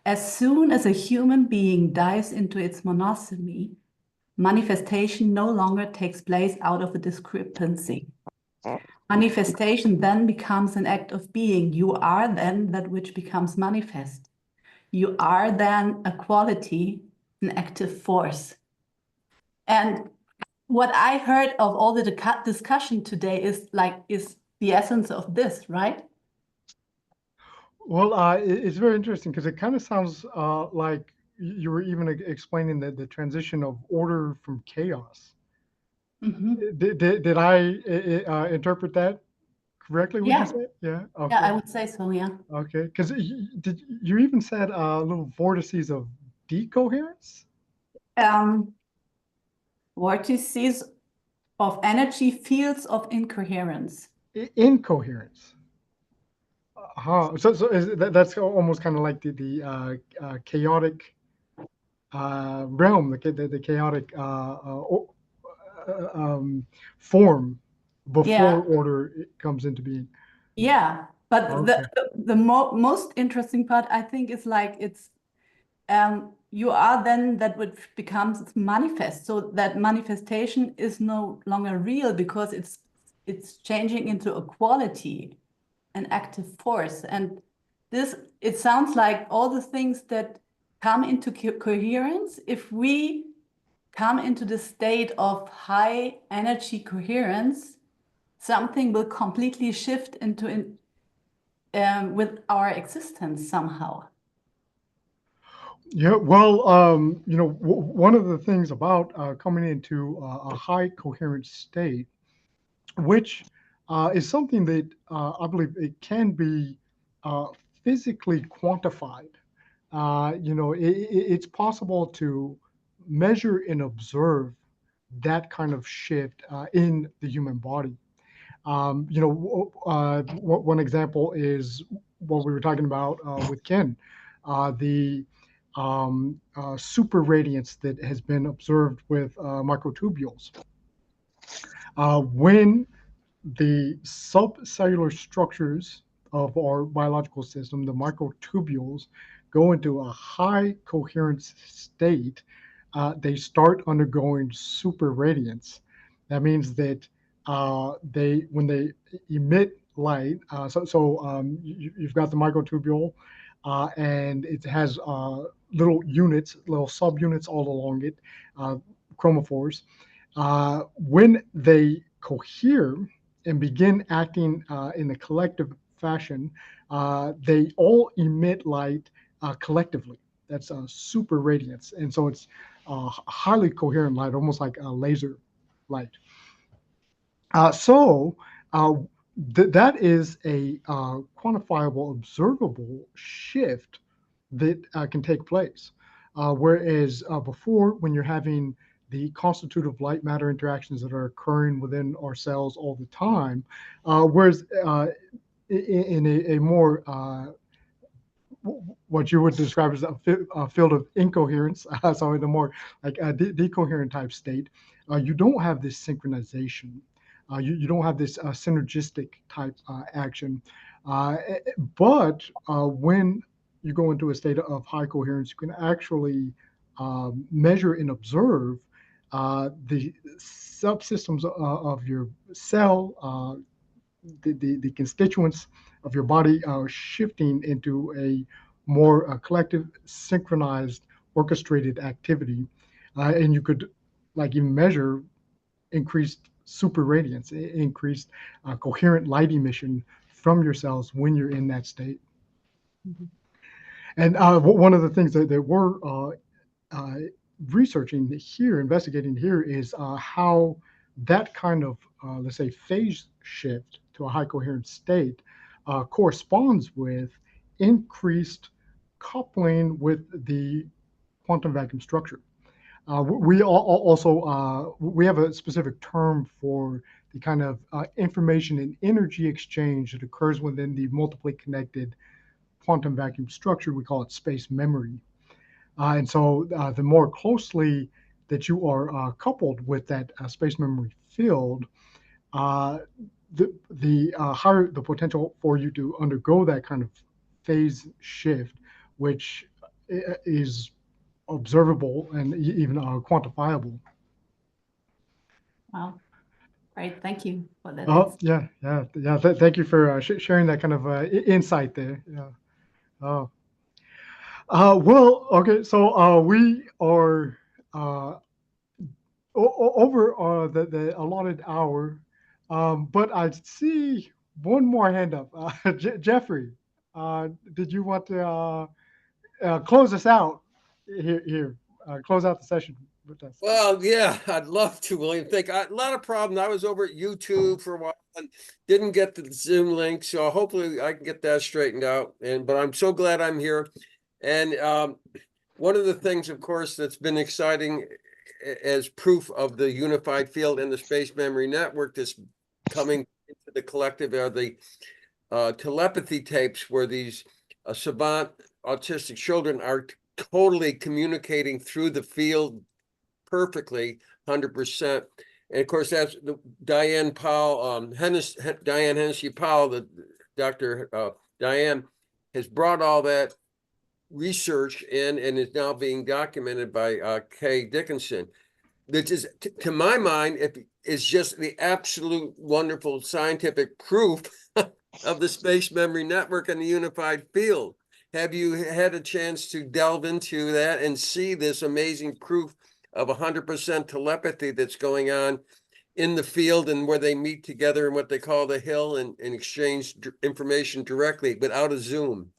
As soon as a human being dives into its monosomy, manifestation no longer takes place out of a discrepancy. Manifestation then becomes an act of being. You are then that which becomes manifest. You are then a quality, an active force. And what I heard of all the discussion today is the essence of this, right? Well, it's very interesting because it kind of sounds like you were even explaining the transition of order from chaos. Mm-hmm. Did I interpret that correctly? Would you Yeah. say? Yeah. Okay. Yeah, I would say so, yeah. Okay. Because you even said little vortices of decoherence? Vortices of energy, fields of incoherence. Incoherence. So that's almost kind of like the chaotic realm, the chaotic form before Yeah. order comes into being. Yeah, but Okay. the most interesting part, I think, is like you are then that which becomes manifest. So that manifestation is no longer real because it's changing into a quality, an active force. And it sounds like all the things that come into coherence, if we come into the state of high energy coherence, something will completely shift into with our existence somehow. Yeah, well, one of the things about coming into a high coherent state, which is something that I believe it can be uh, physically quantified. It's possible to measure and observe that kind of shift in the human body. One example is what we were talking about with Ken, the super radiance that has been observed with microtubules. When the subcellular structures of our biological system, the microtubules, go into a high coherence state, they start undergoing super radiance. That means that when they emit light, you've got the microtubule, and it has little units, little subunits all along it, chromophores. When they cohere and begin acting in a collective fashion, they all emit light collectively. That's super radiance. And so it's highly coherent light, almost like a laser light. So that is a quantifiable, observable shift that can take place. Whereas before, when you're having the constitutive light matter interactions that are occurring within our cells all the time, whereas in a more what you would describe as a field of incoherence, so in a more like a decoherent type state, you don't have this synchronization. You don't have this synergistic type action. But when you go into a state of high coherence, you can actually measure and observe the subsystems of your cell, the constituents of your body are shifting into a more collective, synchronized, orchestrated activity. And you could like even measure increased super radiance, increased coherent light emission from your cells when you're in that state. Mhm. And one of the things that we're uh, researching here, investigating here, is how that kind of, let's say, phase shift to a high coherent state corresponds with increased coupling with the quantum vacuum structure. We also we have a specific term for the kind of information and energy exchange that occurs within the multiply connected quantum vacuum structure. We call it space memory. And so the more closely that you are coupled with that space memory field, uh, the higher the potential for you to undergo that kind of phase shift, which is observable and even quantifiable. Wow. Great. Thank you for that Oh, answer. yeah. Thank you for sharing that kind of insight there. Yeah. Oh. Well, okay. So we are uh, over the allotted hour, but I see one more hand up. Jeffrey, did you want to close us out here? Close out the session with us. Well, yeah, I'd love to, William. A lot of problems. I was over at YouTube for a while and didn't get the Zoom link, so hopefully I can get that straightened out. But I'm so glad I'm here. And one of the things, of course, that's been exciting as proof of the unified field and the space memory network that's coming into the collective are the telepathy tapes where these savant autistic children are totally communicating through the field perfectly, 100%. And of course, that's the Diane Powell, Diane Hennessy Powell, the Dr. Diane has brought all that research in and is now being documented by Kay Dickinson. That is, to my mind, is just the absolute wonderful scientific proof of the space memory network and the unified field. Have you had a chance to delve into that and see this amazing proof of 100% telepathy that's going on in the field and where they meet together in what they call the hill and exchange information directly without a Zoom?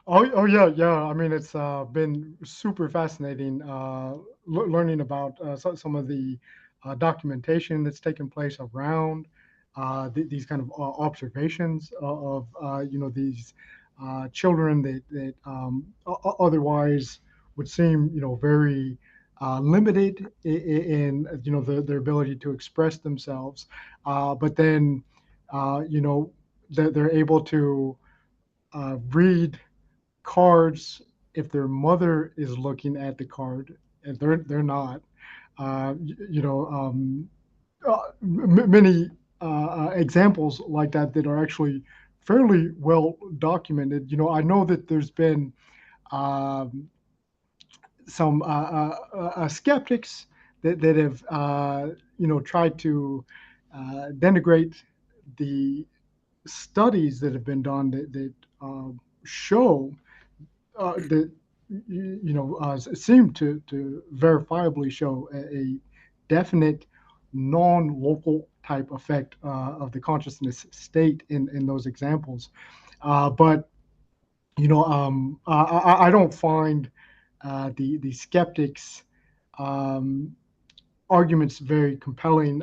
Oh yeah. I mean, it's been super fascinating learning about some of the documentation that's taken place around these kind of observations of these children that otherwise would seem very limited in their ability to express themselves, but then they're able to read cards if their mother is looking at the card and they're not. Many examples like that that are actually fairly well documented. I know that there's been um, some skeptics that have tried to denigrate the studies that have been done that show that seem to verifiably show a definite non-local type effect of the consciousness state in those examples. But I don't find the skeptics arguments very compelling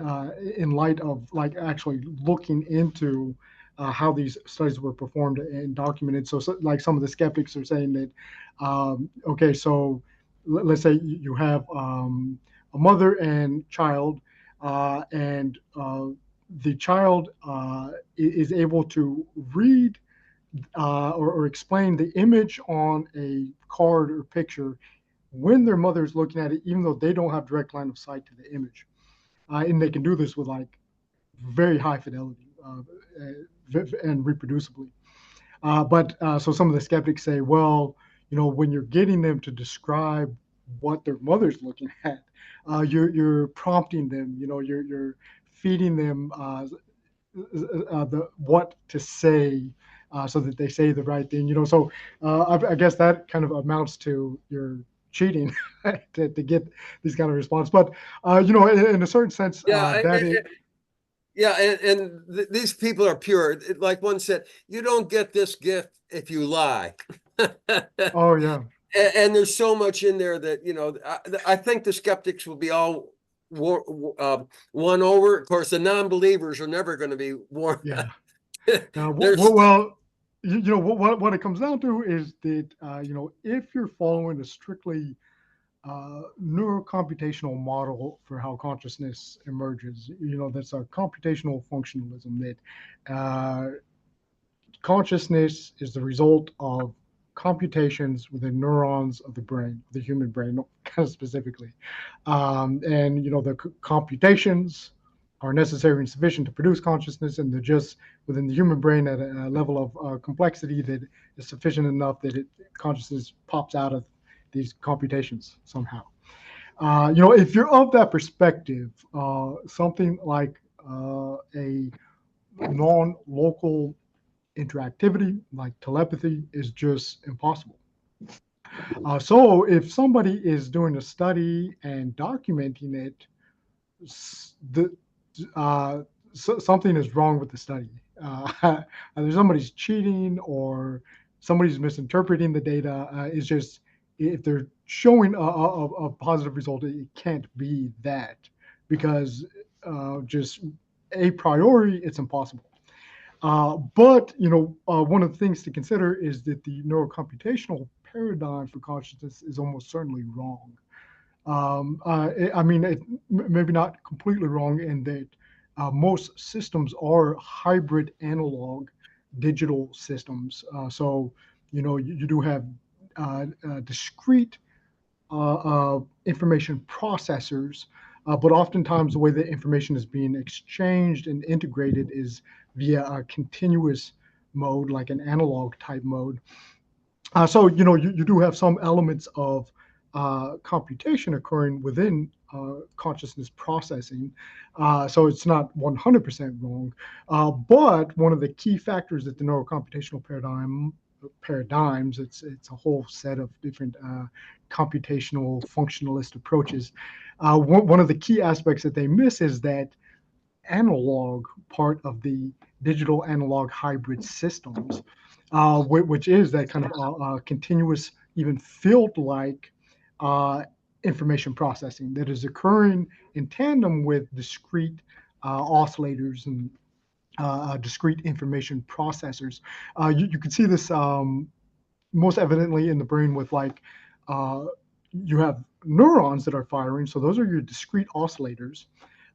in light of like actually looking into how these studies were performed and documented. So like some of the skeptics are saying that, okay, so let's say you have a mother and child, and the child is able to read or explain the image on a card or picture when their mother is looking at it, even though they don't have direct line of sight to the image. And they can do this with like very high fidelity. and reproducibly. But so some of the skeptics say, well, when you're getting them to describe what their mother's looking at, you're prompting them. You're feeding them what to say, so that they say the right thing. So I guess that kind of amounts to your cheating to get these kind of response. But in a certain sense, Yeah, that is. Yeah, and these people are pure. Like one said, you don't get this gift if you lie. Oh yeah. And there's so much in there that, I think the skeptics will be all won over. Of course, the non-believers are never going to be won. Yeah. There's Well, what it comes down to is that if you're following a strictly neurocomputational model for how consciousness emerges, that's a computational functionalism, that consciousness is the result of computations within neurons of the brain, the human brain, kind of specifically. And the computations are necessary and sufficient to produce consciousness, and they're just within the human brain at a level of complexity that is sufficient enough that consciousness pops out of these computations somehow. If you're of that perspective, something like a non-local interactivity like telepathy is just impossible. So if somebody is doing a study and documenting it, something is wrong with the study. Either somebody's cheating or somebody's misinterpreting the data. It's just, if they're showing a positive result, it can't be that, because just a priori, it's impossible. But one of the things to consider is that the neurocomputational paradigm for consciousness is almost certainly wrong. Maybe not completely wrong in that most systems are hybrid analog digital systems. So you do have discrete information processors, but oftentimes the way that information is being exchanged and integrated is via a continuous mode, like an analog type mode. So you do have some elements of computation occurring within consciousness processing. So it's not 100% wrong. But one of the key factors that the neurocomputational paradigms, it's a whole set of different computational functionalist approaches. One of the key aspects that they miss is that analog part of the digital analog hybrid systems, which is that kind of continuous, even field-like information processing that is occurring in tandem with discrete oscillators and discrete information processors. You can see this most evidently in the brain with you have neurons that are firing, so those are your discrete oscillators,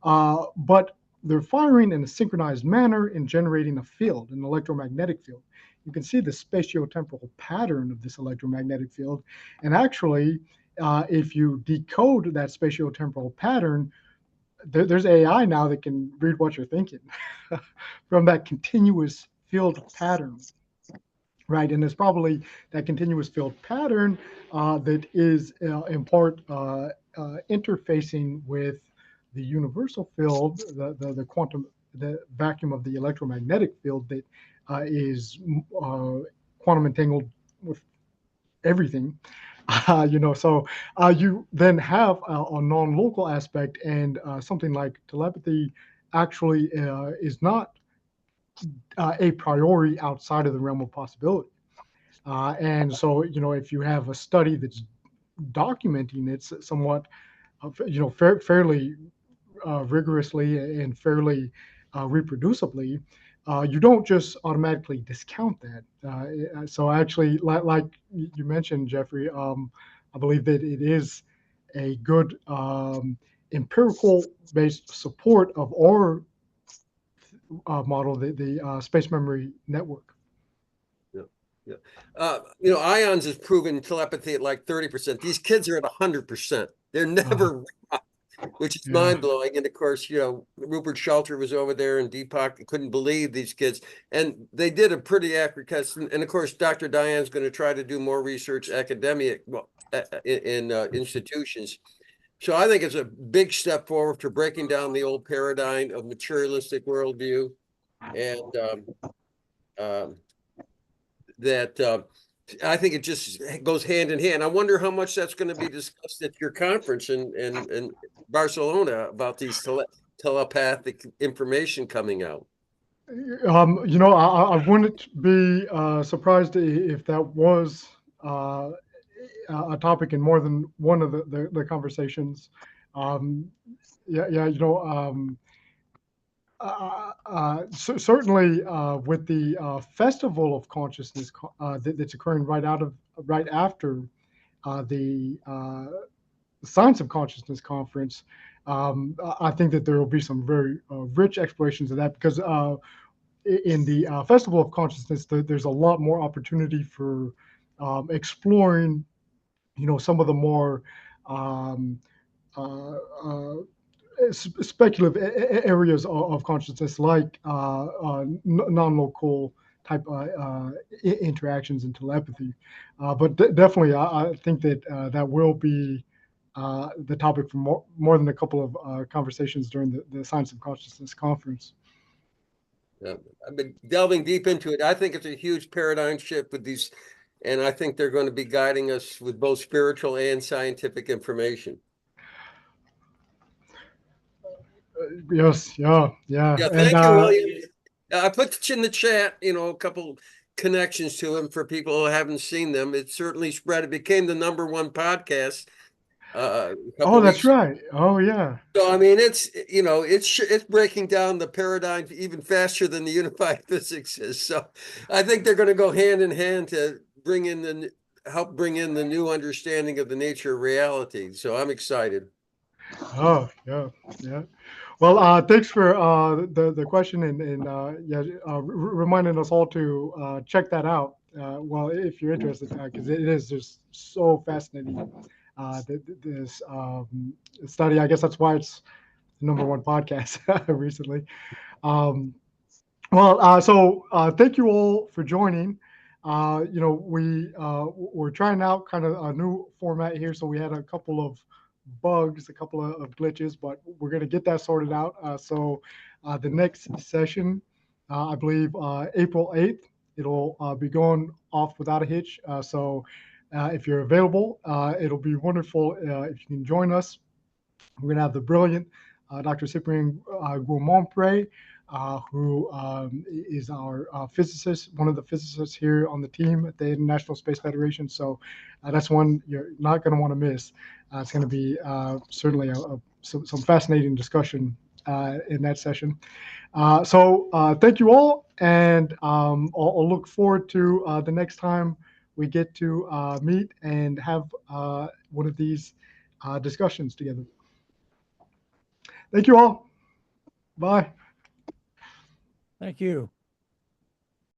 but they're firing in a synchronized manner and generating a field, an electromagnetic field. You can see the spatiotemporal pattern of this electromagnetic field, and actually, if you decode that spatiotemporal pattern, there's AI now that can read what you're thinking from that continuous field pattern. Right, and it's probably that continuous field pattern that is in part interfacing with the universal field, the quantum, the vacuum of the electromagnetic field that is quantum entangled with everything. So you then have a non-local aspect, and something like telepathy actually is not a priori outside of the realm of possibility. And so, if you have a study that's documenting it somewhat, fairly rigorously and fairly reproducibly, you don't just automatically discount that. So actually, like you mentioned, Jeffrey, I believe that it is a good empirical-based support of our model, the space memory network. Ions is proven telepathy at like 30%. These kids are at 100%. They're never which is Yeah. mind-blowing. And of course, Rupert Shelter was over there, and Deepak couldn't believe these kids. And they did a pretty accurate test. And of course, Dr. Diane's going to try to do more research in institutions. So I think it's a big step forward for breaking down the old paradigm of materialistic worldview, and I think it just goes hand in hand. I wonder how much that's going to be discussed at your conference in Barcelona about these telepathic information coming out. I wouldn't be surprised if that was a topic in more than one of the conversations. Certainly with the Festival of Consciousness that's occurring right after the Science of Consciousness conference. I think that there will be some very rich explorations of that, because in the Festival of Consciousness, there's a lot more opportunity for exploring, some of the more speculative areas of consciousness, like non-local type interactions and telepathy. But definitely, I think that that will be the topic for more than a couple of conversations during the Science of Consciousness conference. I've been delving deep into it. I think it's a huge paradigm shift with these, and I think they're going to be guiding us with both spiritual and scientific information. Yes, yeah. Yeah, thank you, William. I put in the chat, a couple connections to him for people who haven't seen them. It certainly spread. It became the #1 podcast. Oh, that's right. Oh, yeah. So I mean, it's breaking down the paradigm even faster than the unified physics is. So I think they're going to go hand in hand to help bring in the new understanding of the nature of reality. So I'm excited. Oh, yeah, yeah. Well, thanks for the question, and reminding us all to check that out. Well, if you're interested, because it is just so fascinating. This study, I guess that's why it's the #1 podcast recently. So thank you all for joining. We're trying out kind of a new format here, so we had a couple of bugs, a couple of glitches, but we're going to get that sorted out. So the next session, I believe April 8th, it'll be going off without a hitch. So if you're available, it'll be wonderful if you can join us. We're going to have the brilliant Dr. Cyprien Guimond-Pré, who is our physicist, one of the physicists here on the team at the International Space Federation. So that's one you're not going to want to miss. It's going to be certainly some fascinating discussion in that session. So thank you all, and I'll look forward to the next time we get to meet and have one of these discussions together. Thank you all. Bye. Thank you.